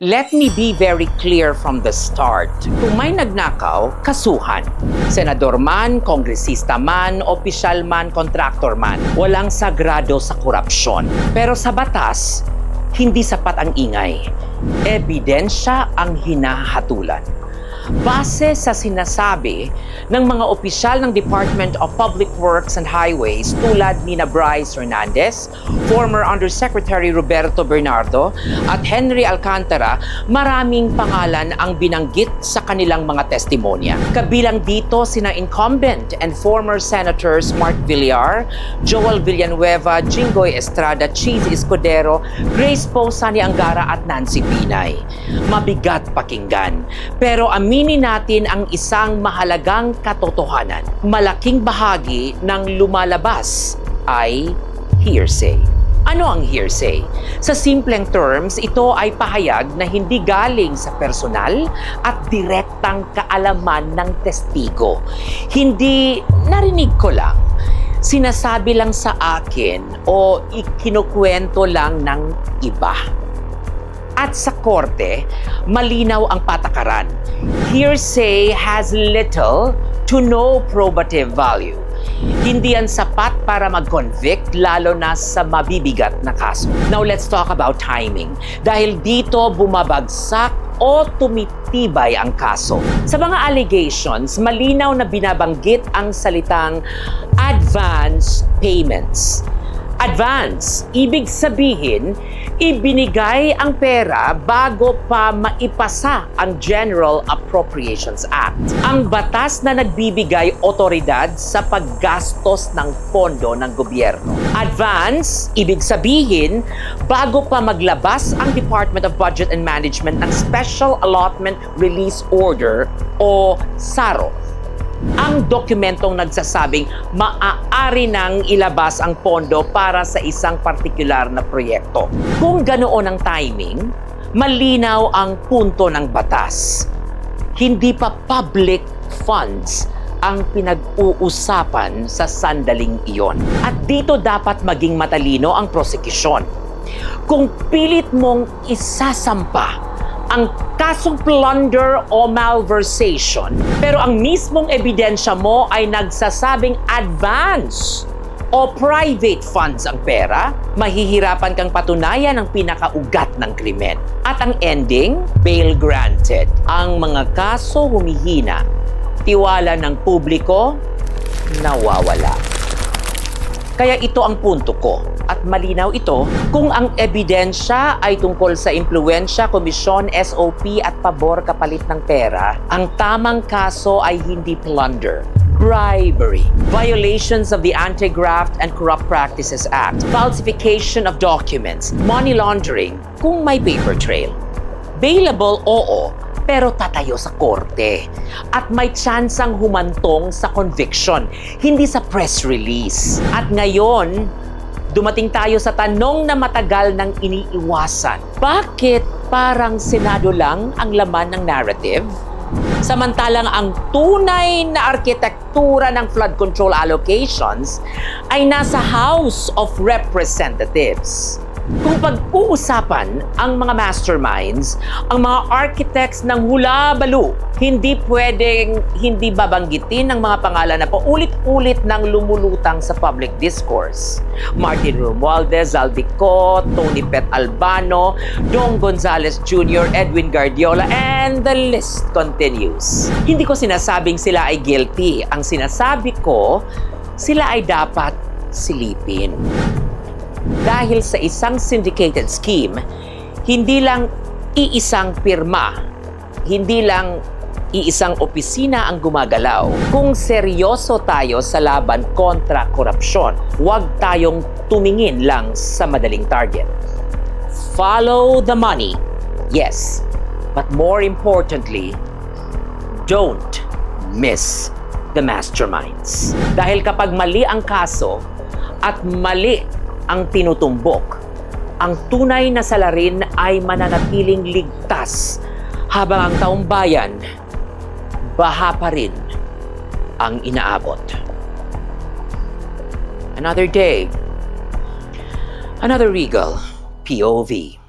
Let me be very clear from the start. Kung may nagnakaw, kasuhan. Senador man, kongresista man, opisyal man, kontraktor man, walang sagrado sa korupsyon. Pero sa batas, hindi sapat ang ingay. Ebidensya ang hinahatulan. Base sa sinasabi ng mga opisyal ng Department of Public Works and Highways tulad ni Bryce Hernandez, former Undersecretary Roberto Bernardo at Henry Alcantara, maraming pangalan ang binanggit sa kanilang mga testimonya. Kabilang dito sina incumbent and former Senators Mark Villar, Joel Villanueva, Jinggoy Estrada, Cheese Escudero, Grace Poe Sani Angara at Nancy Binay. Mabigat pakinggan, pero aminin natin ang isang mahalagang katotohanan. Malaking bahagi ng lumalabas ay hearsay. Ano ang hearsay? Sa simpleng terms, ito ay pahayag na hindi galing sa personal at direktang kaalaman ng testigo. Hindi narinig ko lang, sinasabi lang sa akin o ikinukwento lang ng iba. At sa korte, malinaw ang patakaran. Hearsay has little to no probative value. Hindi yan sapat para mag-convict, lalo na sa mabibigat na kaso. Now let's talk about timing. Dahil dito bumabagsak o tumitibay ang kaso. Sa mga allegations, malinaw na binabanggit ang salitang advance payments. Advance, ibig sabihin, ibinigay ang pera bago pa maipasa ang General Appropriations Act. Ang batas na nagbibigay otoridad sa paggastos ng pondo ng gobyerno. Advance, ibig sabihin, bago pa maglabas ang Department of Budget and Management ng Special Allotment Release Order o SARO. Ang dokumentong nagsasabing maaari nang ilabas ang pondo para sa isang partikular na proyekto. Kung ganoon ang timing, malinaw ang punto ng batas. Hindi pa public funds ang pinag-uusapan sa sandaling iyon. At dito dapat maging matalino ang prosekusyon. Kung pilit mong isasampa ang kasong plunder o malversation, pero ang mismong ebidensya mo ay nagsasabing advance o private funds ang pera, mahihirapan kang patunayan ang pinakaugat ng krimen. At ang ending, bail granted. Ang mga kaso humihina, tiwala ng publiko nawawala. Kaya ito ang punto ko. At malinaw ito kung ang ebidensya ay tungkol sa impluwensya, komisyon, SOP at pabor kapalit ng pera, ang tamang kaso ay hindi plunder, bribery, violations of the Anti-Graft and Corrupt Practices Act, falsification of documents, money laundering kung may paper trail. Bailable, oo, pero tatayo sa korte. At may tsansang humantong sa conviction, hindi sa press release. At ngayon, dumating tayo sa tanong na matagal nang iniiwasan. Bakit parang Senado lang ang laman ng narrative? Samantalang ang tunay na arkitektura ng flood control allocations ay nasa House of Representatives. Kung pag-uusapan ang mga masterminds, ang mga architects ng hula-balo, hindi pwedeng hindi babanggitin ang mga pangalan na paulit-ulit nang lumulutang sa public discourse. Martin Romualdez, Zaldico, Tony Pet Albano, Dong Gonzales Jr., Edwin Guardiola, and the list continues. Hindi ko sinasabing sila ay guilty. Ang sinasabi ko, sila ay dapat silipin. Dahil sa isang syndicated scheme, hindi lang iisang pirma, hindi lang iisang opisina ang gumagalaw. Kung seryoso tayo sa laban kontra korupsyon, huwag tayong tumingin lang sa madaling target. Follow the money, yes, but more importantly, don't miss the masterminds. Dahil kapag mali ang kaso at mali ang tinutumbok, ang tunay na salarin ay mananatiling ligtas habang ang taong bayan, baha pa rin ang inaabot. Another day, another Regal POV.